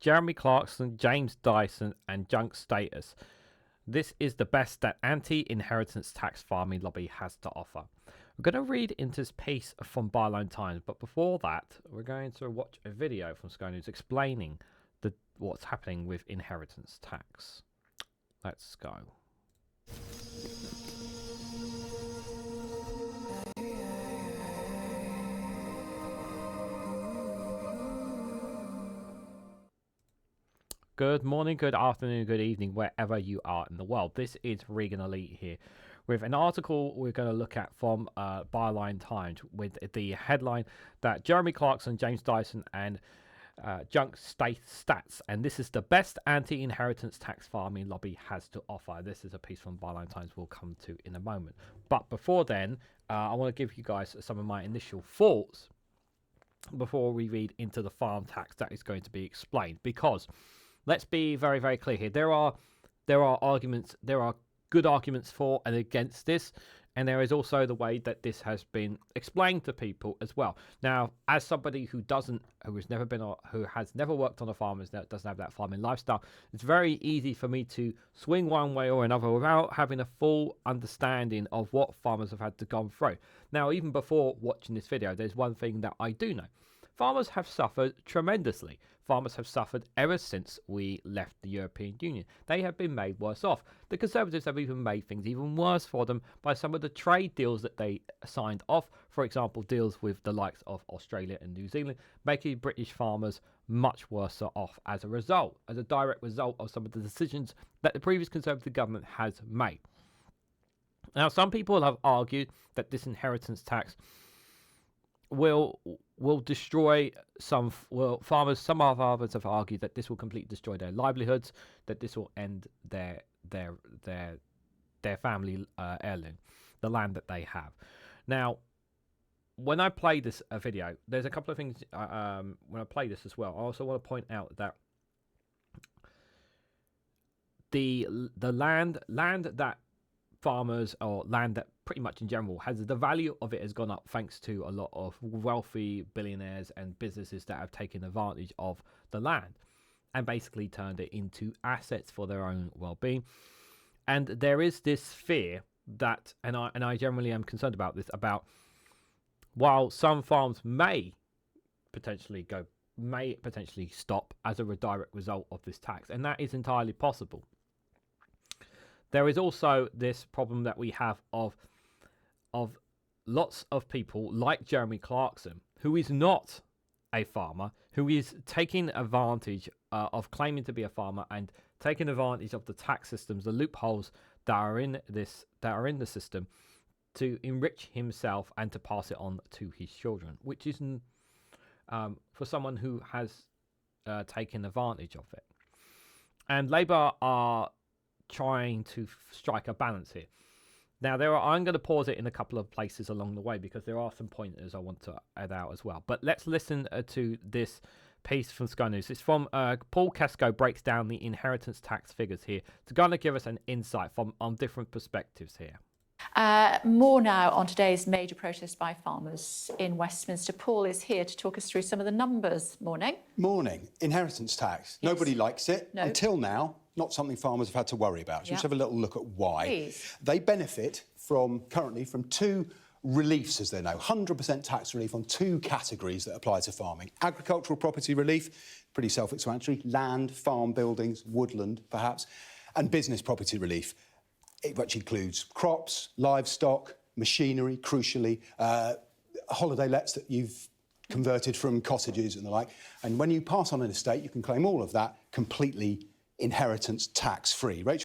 Jeremy Clarkson, James Dyson, and junk status. This is the best that anti-inheritance tax farming lobby has to offer. We're going to read into this piece from Byline Times, but before that, we're going to watch a video from Sky News explaining what's happening with inheritance tax. Let's go. Good morning, good afternoon, good evening, wherever you are in the world. This is Reganelite here with an article we're going to look at from Byline Times with the headline that Jeremy Clarkson, James Dyson, and junk stats, and this is the best anti-inheritance tax farming lobby has to offer. This is a piece from Byline Times we'll come to in a moment. But before then, I want to give you guys some of my initial thoughts before we read into the farm tax that is going to be explained, because let's be very, very clear here. There are arguments, there are good arguments for and against this, and there is also the way that this has been explained to people as well. Now, as somebody who has never worked on a farm, doesn't have that farming lifestyle, it's very easy for me to swing one way or another without having a full understanding of what farmers have had to go through. Now, even before watching this video, there's one thing that I do know. Farmers have suffered tremendously. Farmers have suffered ever since we left the European Union. They have been made worse off. The Conservatives have even made things even worse for them by some of the trade deals that they signed off. For example, deals with the likes of Australia and New Zealand, making British farmers much worse off as a result, as a direct result of some of the decisions that the previous Conservative government has made. Now, some people have argued that this inheritance tax will destroy farmers. Some of others have argued that this will completely destroy their livelihoods, that this will end their family heirloom, the land that they have. Now, when I play this video, there's a couple of things when I play this as well. I also want to point out that the land that farmers, or land that pretty much in general the value of it has gone up thanks to a lot of wealthy billionaires and businesses that have taken advantage of the land and basically turned it into assets for their own well-being. And there is this fear that, and I generally am concerned about this, about while some farms may potentially stop as a direct result of this tax, and that is entirely possible. There is also this problem that we have of lots of people like Jeremy Clarkson, who is not a farmer, who is taking advantage of claiming to be a farmer and taking advantage of the tax systems, the loopholes that are in the system, to enrich himself and to pass it on to his children, which is for someone who has taken advantage of it. And Labour are trying to strike a balance here. Now, I'm going to pause it in a couple of places along the way because there are some pointers I want to add out as well. But let's listen to this piece from Sky News. It's from Paul Kesko, breaks down the inheritance tax figures here to kind of give us an insight on different perspectives here. More now on today's major protest by farmers in Westminster. Paul is here to talk us through some of the numbers. Morning. Morning. Inheritance tax. Yes. Nobody likes it. No. Until now, not something farmers have had to worry about. So let's have a little look at why. Please. They benefit currently from two reliefs, as they know. 100% tax relief on two categories that apply to farming. Agricultural property relief, pretty self-explanatory. Land, farm buildings, woodland, perhaps. And business property relief, which includes crops, livestock, machinery, crucially, holiday lets that you've converted from cottages and the like. And when you pass on an estate, you can claim all of that completely inheritance tax-free. Rachel?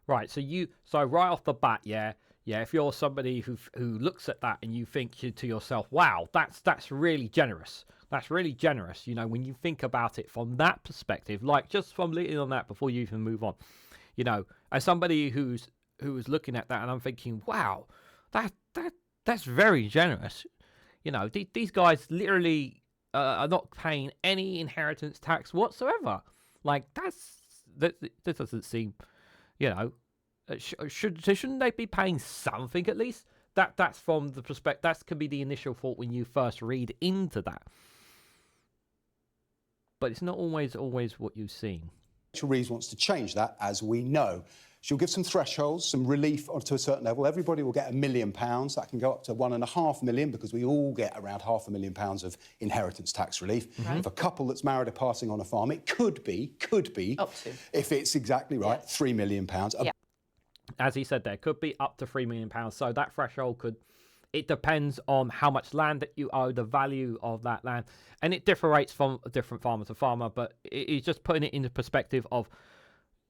Right, so right off the bat, if you're somebody who looks at that and you think to yourself, wow, that's really generous. That's really generous, you know, when you think about it from that perspective, like just from looking on that before you even move on, you know, as somebody who was looking at that and I'm thinking, wow, that's very generous. You know, these guys literally are not paying any inheritance tax whatsoever. Like that doesn't seem, you know, shouldn't they be paying something at least? That's from the perspective. That could be the initial thought when you first read into that. but it's not always what you've seen. Reeves wants to change that, as we know. She'll give some thresholds, some relief to a certain level. Everybody will get £1 million. That can go up to £1.5 million because we all get around £500,000 of inheritance tax relief. Right. If a couple that's married are passing on a farm, it could be, up to, if it's exactly right, £3 million. Yeah. As he said, there could be up to £3 million. So that threshold could, it depends on how much land that you owe, the value of that land, and it differs from different farmer to farmer. But it's just putting it in the perspective of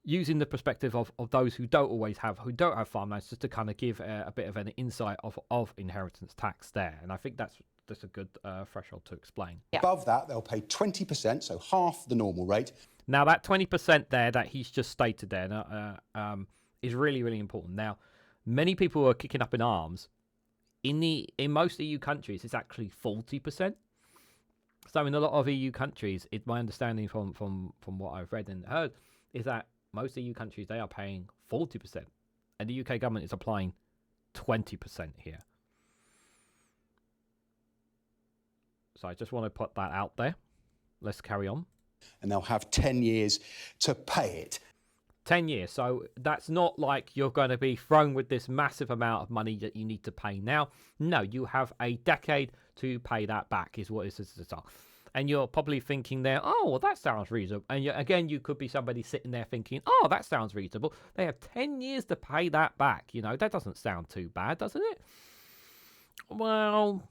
using the perspective of those who don't have farmlands, just to kind of give a bit of an insight of inheritance tax there. And I think that's a good threshold to explain. Yeah. Above that, they'll pay 20%, so half the normal rate. Now that 20% there that he's just stated there is really, really important. Now, many people are kicking up in arms. In most EU countries, it's actually 40%. So in a lot of EU countries, it's my understanding from what I've read and heard, is that most EU countries, they are paying 40%. And the UK government is applying 20% here. So I just want to put that out there. Let's carry on. And they'll have 10 years to pay it. 10 years. So that's not like you're going to be thrown with this massive amount of money that you need to pay now. No, you have a decade to pay that back, is what it says. And you're probably thinking there, oh, well, that sounds reasonable. And again, you could be somebody sitting there thinking, oh, that sounds reasonable. They have 10 years to pay that back. You know, that doesn't sound too bad, doesn't it? Well,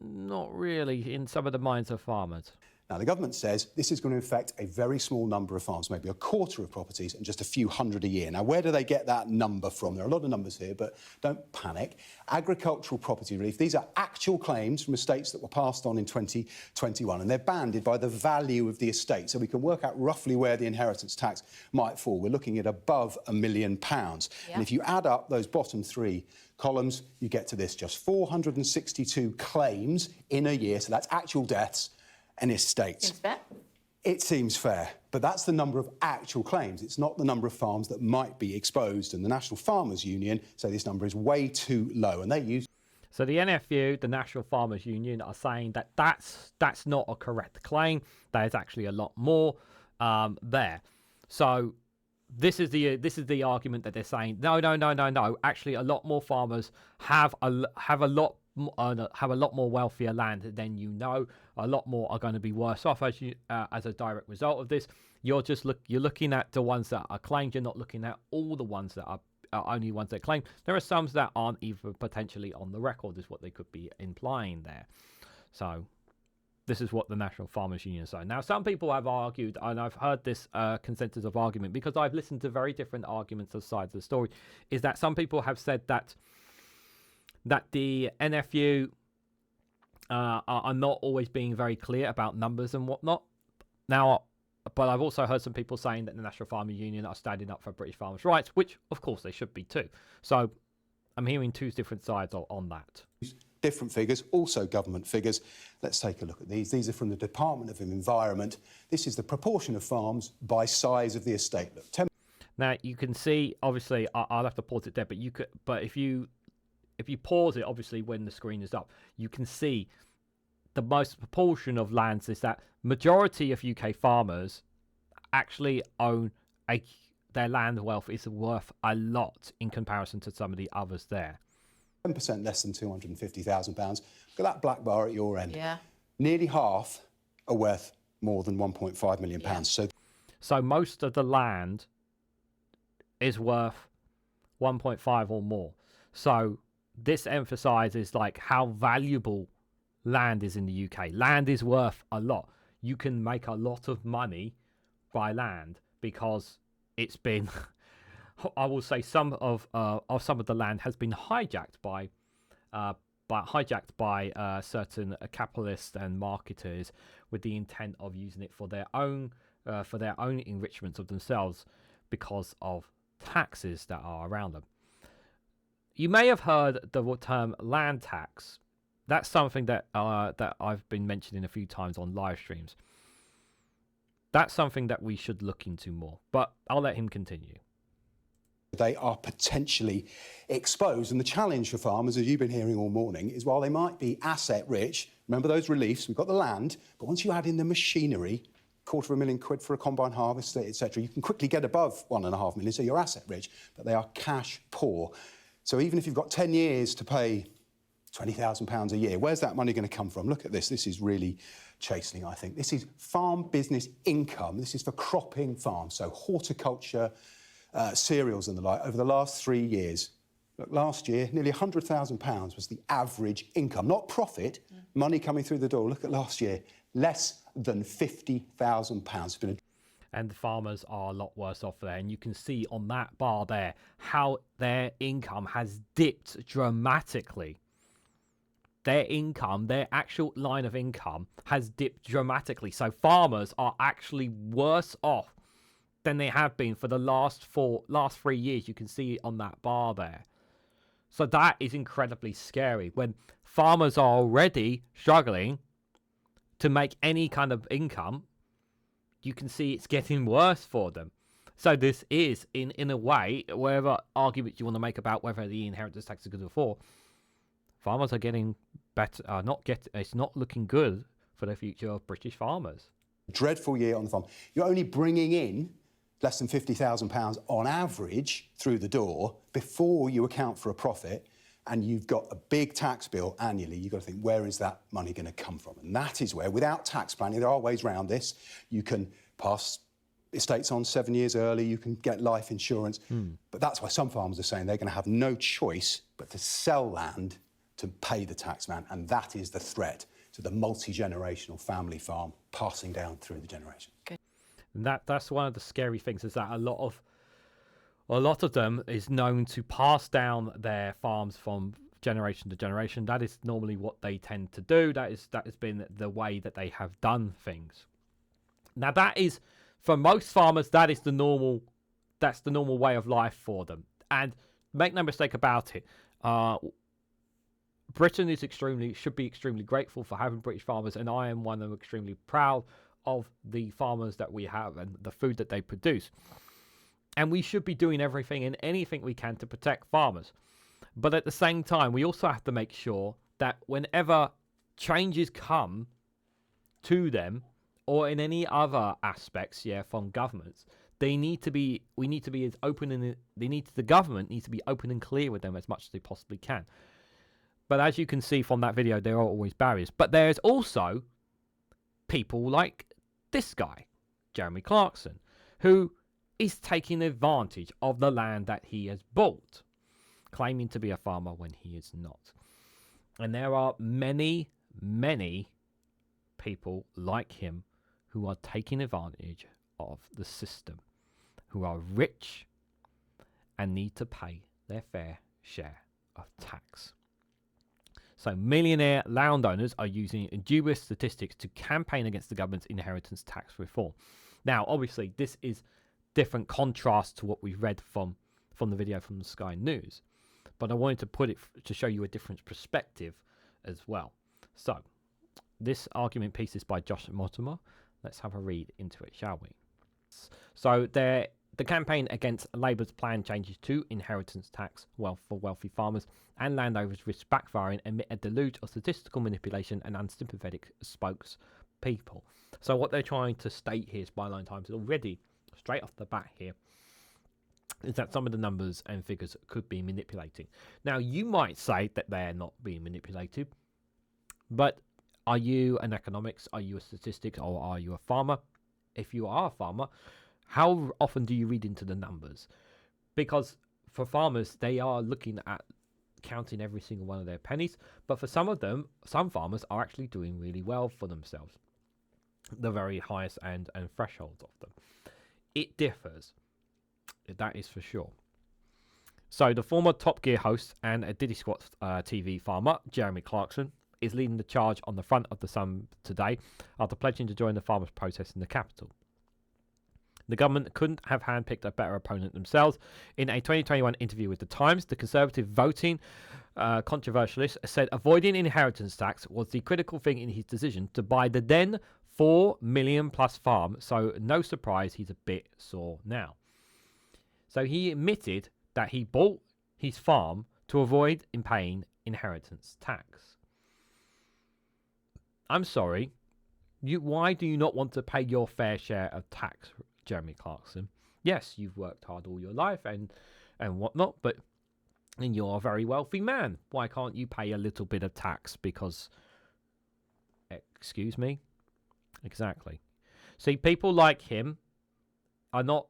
not really in some of the minds of farmers. Now, the government says this is going to affect a very small number of farms, maybe a quarter of properties and just a few hundred a year. Now, where do they get that number from? There are a lot of numbers here, but don't panic. Agricultural property relief, these are actual claims from estates that were passed on in 2021, and they're banded by the value of the estate, so we can work out roughly where the inheritance tax might fall. We're looking at above £1 million. Yeah. And if you add up those bottom three columns, you get to this, just 462 claims in a year, so that's actual deaths. An estate. Seems fair. It seems fair, but that's the number of actual claims. It's not the number of farms that might be exposed, and the National Farmers Union say this number is way too low, and they use... So the NFU, the National Farmers Union, are saying that that's not a correct claim. There's actually a lot more there. So this is the argument that they're saying. No. Actually, a lot more farmers have a lot more wealthier land than you know. A lot more are going to be worse off as a direct result of this. You're looking at the ones that are claimed. You're not looking at all the ones that are only ones that claim. There are some that aren't even potentially on the record, is what they could be implying there. So this is what the National Farmers Union say. Now, some people have argued, and I've heard this consensus of argument because I've listened to very different arguments of sides of the story, is that some people have said that the NFU are not always being very clear about numbers and whatnot. Now, but I've also heard some people saying that the National Farmers Union are standing up for British farmers' rights, which, of course, they should be too. So I'm hearing two different sides on that. Different figures, also government figures. Let's take a look at these. These are from the Department of Environment. This is the proportion of farms by size of the estate. Look, now, you can see, obviously, I'll have to pause it there, but if you pause it, obviously, when the screen is up, you can see the most proportion of lands is that majority of UK farmers actually own their land wealth is worth a lot in comparison to some of the others there. 10% less than £250,000. Look at that black bar at your end. Yeah. Nearly half are worth more than £1.5 million. Yeah. So most of the land is worth 1.5 or more. So this emphasizes like how valuable land is in the UK. Land is worth a lot. You can make a lot of money by land because it's been, I will say, some of the land has been hijacked by certain capitalists and marketers with the intent of using it for their own enrichment of themselves because of taxes that are around them. You may have heard the term land tax. That's something that I've been mentioning a few times on live streams. That's something that we should look into more, but I'll let him continue. They are potentially exposed, and the challenge for farmers, as you've been hearing all morning, is while they might be asset rich, remember those reliefs, we've got the land, but once you add in the machinery, £250,000 for a combine harvester, etc. You can quickly get above 1.5 million, so you're asset rich, but they are cash poor. So even if you've got 10 years to pay £20,000 a year, where's that money going to come from? Look at this. This is really chastening, I think. This is farm business income. This is for cropping farms, so horticulture, cereals and the like, over the last 3 years. Look, last year, nearly £100,000 was the average income, not profit, money coming through the door. Look at last year, less than £50,000. And the farmers are a lot worse off there. And you can see on that bar there how their income has dipped dramatically. Their income, their actual line of income has dipped dramatically. So farmers are actually worse off than they have been for the last 3 years. You can see it on that bar there. So that is incredibly scary. When farmers are already struggling to make any kind of income, you can see it's getting worse for them. So this is, in a way, whatever argument you want to make about whether the inheritance tax is good or poor, farmers are getting better. It's not looking good for the future of British farmers. Dreadful year on the farm. You're only bringing in less than £50,000 on average through the door before you account for a profit, and you've got a big tax bill annually. You've got to think, where is that money going to come from? And that is where, without tax planning, there are ways around this. You can pass estates on 7 years early, you can get life insurance. But that's why some farmers are saying they're going to have no choice but to sell land to pay the tax man, and that is the threat to the multi-generational family farm passing down through the generations. Good. And that's one of the scary things, is that a lot of them is known to pass down their farms from generation to generation. That is normally what they tend to do. That has been the way that they have done things. Now that is, for most farmers, that's the normal way of life for them. And make no mistake about it, Britain is should be extremely grateful for having British farmers, and I am one of them, extremely proud of the farmers that we have and the food that they produce. And we should be doing everything and anything we can to protect farmers. But at the same time, we also have to make sure that whenever changes come to them, or in any other aspects, from governments, the government needs to be open and clear with them as much as they possibly can. But as you can see from that video, there are always barriers. But there's also people like this guy, Jeremy Clarkson, who is taking advantage of the land that he has bought, claiming to be a farmer when he is not. And there are many, many people like him who are taking advantage of the system, who are rich and need to pay their fair share of tax. So millionaire landowners are using dubious statistics to campaign against the government's inheritance tax reform. Now, obviously, this is different contrast to what we've read from the video from the Sky News, but I wanted to put it to show you a different perspective as well. So this argument piece is by Josh Mortimer. Let's have a read into it, shall we? So the campaign against Labour's planned changes to inheritance tax for wealthy farmers and landowners risk backfiring amid a deluge of statistical manipulation and unsympathetic spokespeople. So what they're trying to state here is Byline Times already, straight off the bat here, is that some of the numbers and figures could be manipulating. Now, you might say that they're not being manipulated, but are you an economics, are you a statistics, or are you a farmer? If you are a farmer, how often do you read into the numbers? Because for farmers, they are looking at counting every single one of their pennies. But for some of them, some farmers are actually doing really well for themselves. The very highest and thresholds of them. It differs. That is for sure. So the former Top Gear host and a Diddy Squad TV farmer, Jeremy Clarkson, is leading the charge on the front of the Sun today after pledging to join the farmers' protest in the capital. The government couldn't have handpicked a better opponent themselves. In a 2021 interview with The Times, the Conservative voting controversialist said avoiding inheritance tax was the critical thing in his decision to buy the then $4 million plus farm, so no surprise he's a bit sore now. So he admitted that he bought his farm to avoid paying inheritance tax. I'm sorry, Why do you not want to pay your fair share of tax, Jeremy Clarkson? Yes, you've worked hard all your life and whatnot, but and you're a very wealthy man. Why can't you pay a little bit of tax? Because, excuse me? Exactly. See, people like him are not,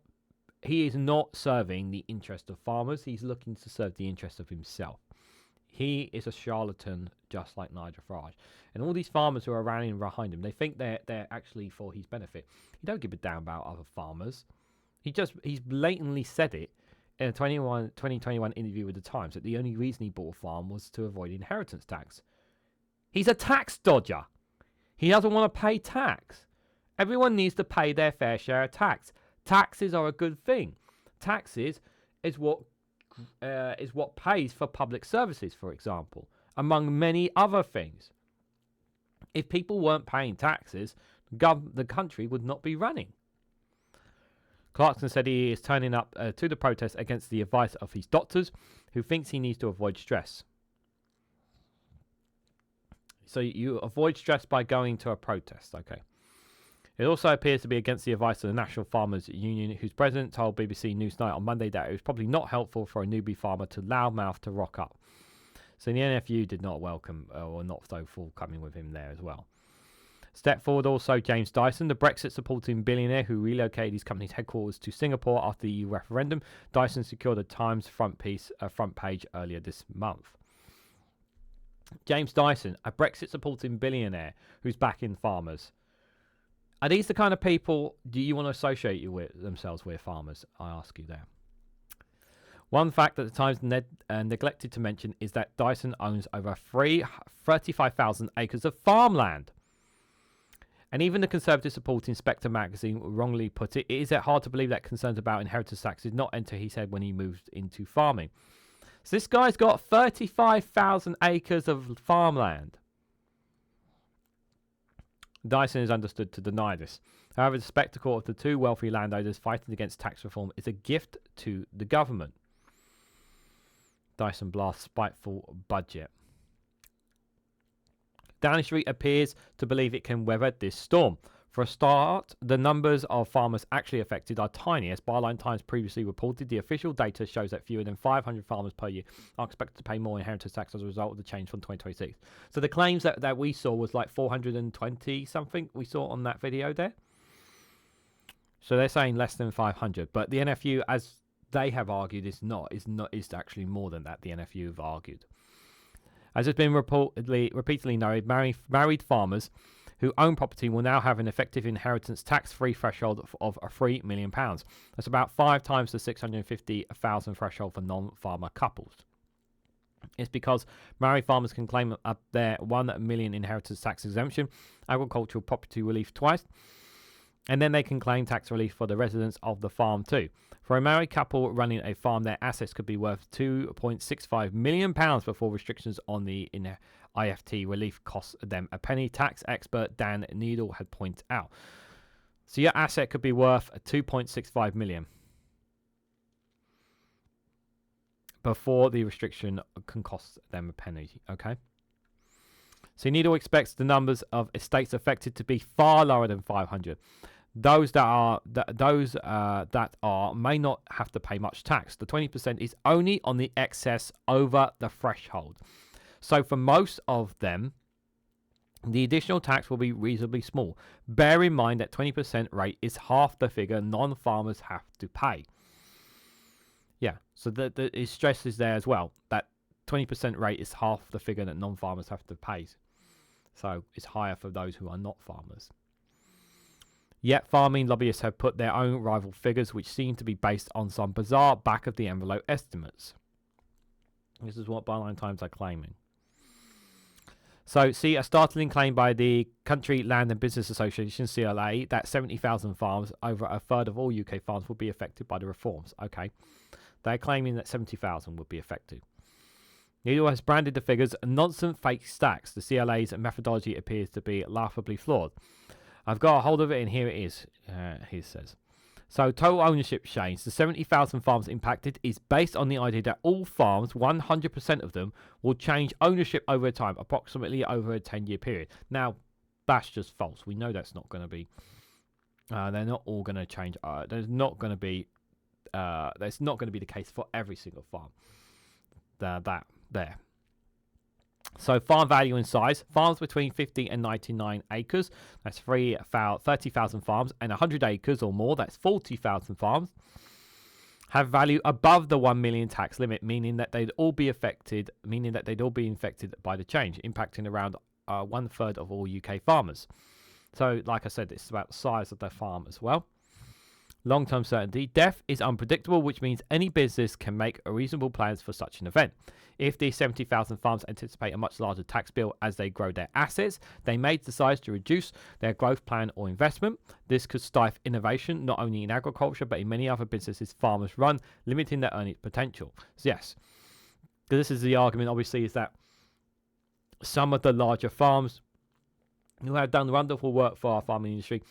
he is not serving the interest of farmers. He's looking to serve the interest of himself. He is a charlatan, just like Nigel Farage. And all these farmers who are rallying behind him, they think they're actually for his benefit. He don't give a damn about other farmers. He's blatantly said it in a 2021 interview with the Times that the only reason he bought a farm was to avoid inheritance tax. He's a tax dodger. He doesn't want to pay tax. Everyone needs to pay their fair share of tax. Taxes are a good thing. Taxes is what pays for public services, for example, among many other things. If people weren't paying taxes, the country would not be running. Clarkson said he is turning up to the protest against the advice of his doctors, who thinks he needs to avoid stress. So you avoid stress by going to a protest, okay. It also appears to be against the advice of the National Farmers Union, whose president told BBC Newsnight on Monday that it was probably not helpful for a newbie farmer to loudmouth to rock up. So the NFU did not welcome, or not so forthcoming with him there as well. Step forward also James Dyson, the Brexit-supporting billionaire who relocated his company's headquarters to Singapore after the EU referendum. Dyson secured a Times front page earlier this month. James Dyson, a Brexit-supporting billionaire who's backing farmers. Are these the kind of people do you want to associate themselves with, farmers? I ask you there. One fact that the Times neglected to mention is that Dyson owns over 35,000 acres of farmland. And even the conservative supporting Spectre magazine wrongly put it, it is hard to believe that concerns about inheritance tax did not enter his head when he moved into farming. So this guy's got 35,000 acres of farmland. Dyson is understood to deny this. However, the spectacle of the two wealthy landowners fighting against tax reform is a gift to the government. Dyson blasts spiteful budget. Downing Street appears to believe it can weather this storm. For a start, the numbers of farmers actually affected are tiny. As Byline Times previously reported, the official data shows that fewer than 500 farmers per year are expected to pay more inheritance tax as a result of the change from 2026. So the claims that we saw was like 420 something we saw on that video there. So they're saying less than 500, but the NFU, as they have argued, is actually more than that. The NFU have argued. As has been repeatedly noted, married farmers who own property will now have an effective inheritance tax-free threshold of £3 million. That's about 5 times the 650,000 threshold for non-farmer couples. It's because married farmers can claim up their £1 million inheritance tax exemption, agricultural property relief twice, and then they can claim tax relief for the residents of the farm too. For a married couple running a farm, their assets could be worth £2.65 million before restrictions on the IFT relief cost them a penny. Tax expert Dan Needle had pointed out. So your asset could be worth $2.65 million before the restriction can cost them a penny. Okay. So Needle expects the numbers of estates affected to be far lower than 500. Those that are may not have to pay much tax. The 20% is only on the excess over the threshold. So for most of them, the additional tax will be reasonably small. Bear in mind that 20% rate is half the figure non-farmers have to pay. Yeah, so the stress is there as well. That 20% rate is half the figure that non-farmers have to pay. So it's higher for those who are not farmers. Yet farming lobbyists have put their own rival figures, which seem to be based on some bizarre back-of-the-envelope estimates. This is what Byline Times are claiming. So, see, a startling claim by the Country Land and Business Association, CLA, that 70,000 farms, over a third of all UK farms, will be affected by the reforms. Okay. They're claiming that 70,000 would be affected. Needle has branded the figures nonsense fake stacks. The CLA's methodology appears to be laughably flawed. I've got a hold of it, and here it is, he says. So, total ownership change. The 70,000 farms impacted is based on the idea that all farms, 100% of them, will change ownership over time, approximately over a 10-year period. Now, That's just false. We know that's not going to be. They're not all going to change. There's not going to be. That's not going to be the case for every single farm. There. So farm value and size. Farms between 50 and 99 acres. That's 30,000 farms, and 100 acres or more. That's 40,000 farms. Have value above the 1 million tax limit, meaning that they'd all be affected. By the change, impacting around 1/3 of all UK farmers. So, like I said, it's about the size of the farm as well. Long-term certainty. Death is unpredictable, which means any business can make reasonable plans for such an event. If the 70,000 farms anticipate a much larger tax bill as they grow their assets, they may decide to reduce their growth plan or investment. This could stifle innovation, not only in agriculture, but in many other businesses farmers run, limiting their earning potential. So yes, this is the argument, obviously, is that some of the larger farms who have done wonderful work for our farming industry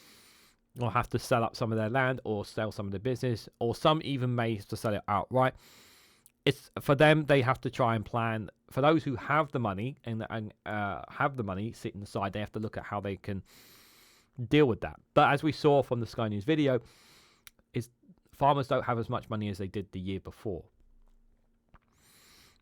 will have to sell up some of their land or sell some of their business, or some even may have to sell it outright. It's for them, they have to try and plan. For those who have the money and have the money sitting aside, they have to look at how they can deal with that. But as we saw from the Sky News video, is farmers don't have as much money as they did the year before.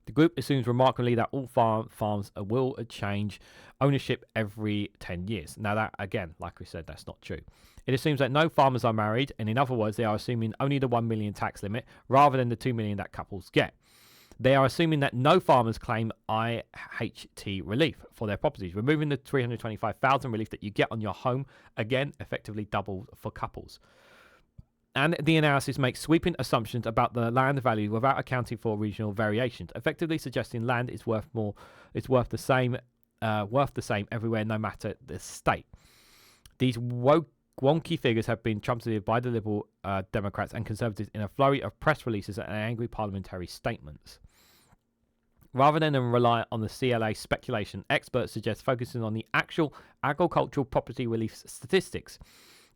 The group assumes remarkably that all farms will change ownership every 10 years. Now that, again, like we said, that's not true. It assumes that no farmers are married, and in other words, they are assuming only the 1 million tax limit rather than the 2 million that couples get. They are assuming that no farmers claim IHT relief for their properties, removing the 325,000 relief that you get on your home, again, effectively double for couples. And the analysis makes sweeping assumptions about the land value without accounting for regional variations, effectively suggesting land is worth the same everywhere, no matter the state. These wonky figures have been trumpeted by the Liberal Democrats and Conservatives in a flurry of press releases and angry parliamentary statements. Rather than rely on the CLA speculation, experts suggest focusing on the actual agricultural property relief statistics.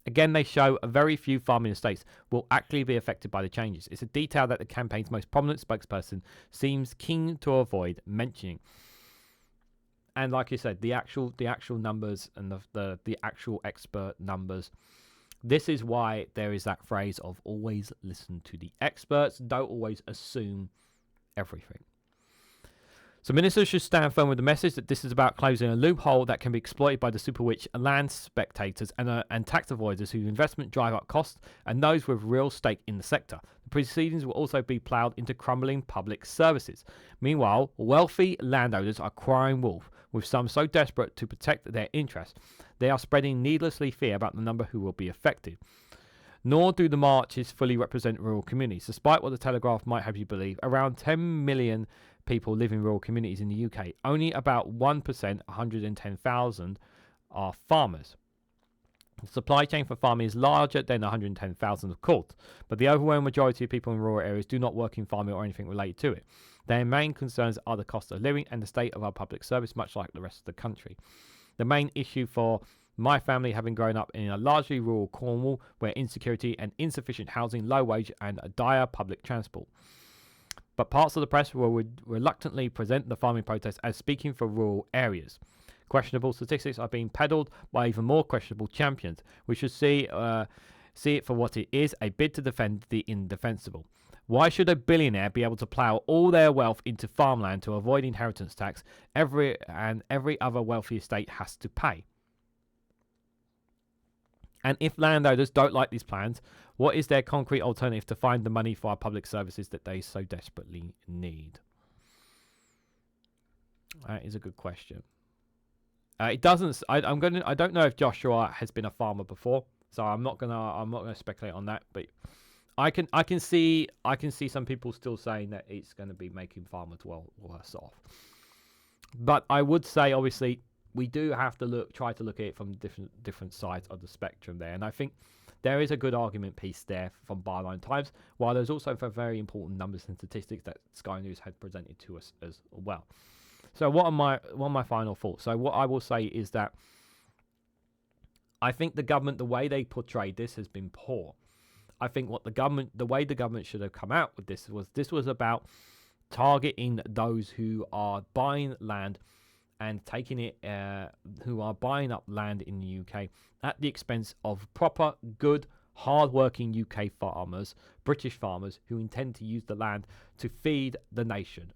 Again, they show a very few farming estates will actually be affected by the changes. It's a detail that the campaign's most prominent spokesperson seems keen to avoid mentioning. And like you said, the actual numbers and the actual expert numbers. This is why there is that phrase of always listen to the experts. Don't always assume everything. So ministers should stand firm with the message that this is about closing a loophole that can be exploited by the super rich land speculators and tax avoiders whose investment drive up costs and those with real stake in the sector. The proceedings will also be ploughed into crumbling public services. Meanwhile, wealthy landowners are crying wolf, with some so desperate to protect their interests, they are spreading needlessly fear about the number who will be affected. Nor do the marches fully represent rural communities. Despite what the Telegraph might have you believe, around 10 million people live in rural communities in the UK. Only about 1%, 110,000, are farmers. The supply chain for farming is larger than 110,000, of course, but the overwhelming majority of people in rural areas do not work in farming or anything related to it. Their main concerns are the cost of living and the state of our public service, much like the rest of the country. The main issue for my family, having grown up in a largely rural Cornwall, where insecurity and insufficient housing, low wage and a dire public transport. But parts of the press will reluctantly present the farming protest as speaking for rural areas. Questionable statistics are being peddled by even more questionable champions. We should see it for what it is, a bid to defend the indefensible. Why should a billionaire be able to plough all their wealth into farmland to avoid inheritance tax? Every other wealthy estate has to pay. And if landowners don't like these plans, what is their concrete alternative to find the money for our public services that they so desperately need? That is a good question. It doesn't. I don't know if Joshua has been a farmer before, so I'm not gonna speculate on that. But I can see some people still saying that it's going to be making farmers worse off. But I would say, obviously, we do have to try to look at it from different sides of the spectrum there, and I think there is a good argument piece there from Byline Times, while there's also very important numbers and statistics that Sky News had presented to us as well. So what are my final thoughts? So what I will say is that I think the way they portrayed this has been poor. I think the way the government should have come out with this was about targeting those who are buying land and taking it, who are buying up land in the UK at the expense of proper, good, hard-working UK farmers, British farmers, who intend to use the land to feed the nation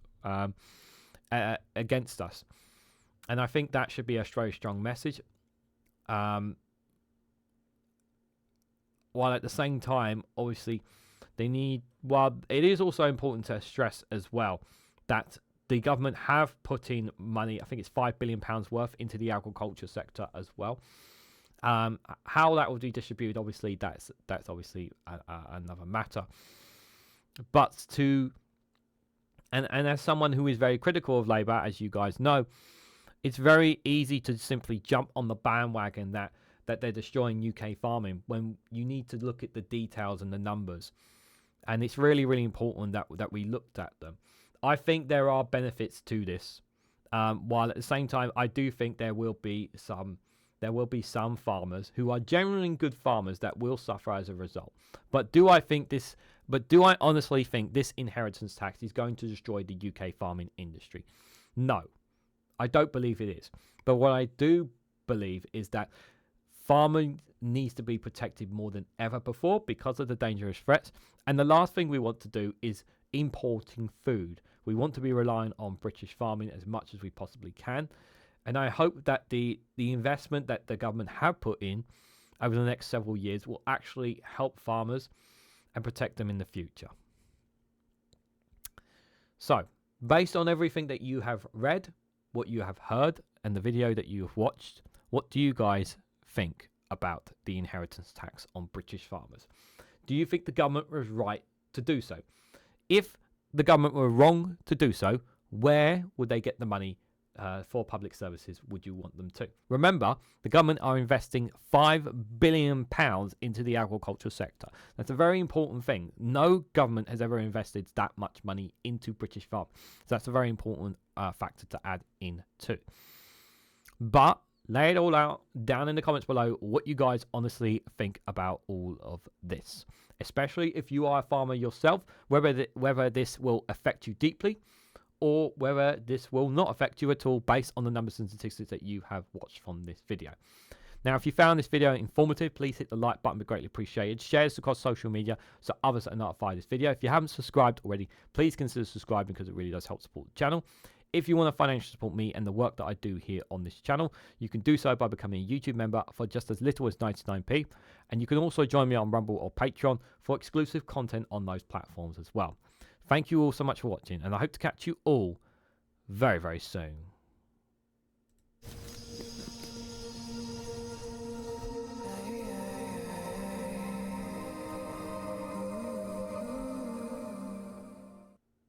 against us. And I think that should be a very strong message. While at the same time, obviously, while it is also important to stress as well that the government have put in money, I think it's £5 billion worth, into the agriculture sector as well. How that will be distributed, obviously, that's obviously another matter. But and as someone who is very critical of Labour, as you guys know, it's very easy to simply jump on the bandwagon that they're destroying UK farming when you need to look at the details and the numbers. And it's really, really important that we looked at them. I think there are benefits to this, while at the same time, I do think there will be some farmers who are genuinely good farmers that will suffer as a result. But do I honestly think this inheritance tax is going to destroy the UK farming industry? No, I don't believe it is. But what I do believe is that farming needs to be protected more than ever before because of the dangerous threats. And the last thing we want to do is importing food. We want to be relying on British farming as much as we possibly can. And I hope that the investment that the government have put in over the next several years will actually help farmers and protect them in the future. So, based on everything that you have read, what you have heard, and the video that you have watched, what do you guys think about the inheritance tax on British farmers? Do you think the government was right to do so? If the government were wrong to do so, where would they get the money for public services would you want them to? Remember, the government are investing £5 billion into the agricultural sector. That's a very important thing. No government has ever invested that much money into British farming. So that's a very important factor to add in too. But lay it all out down in the comments below what you guys honestly think about all of this. Especially if you are a farmer yourself, whether this will affect you deeply or whether this will not affect you at all based on the numbers and statistics that you have watched from this video. Now, if you found this video informative, please hit the like button, be greatly appreciated. Share this across social media so others are notified of this video. If you haven't subscribed already, please consider subscribing because it really does help support the channel. If you want to financially support me and the work that I do here on this channel, you can do so by becoming a YouTube member for just as little as 99p. And you can also join me on Rumble or Patreon for exclusive content on those platforms as well. Thank you all so much for watching, and I hope to catch you all very, very soon.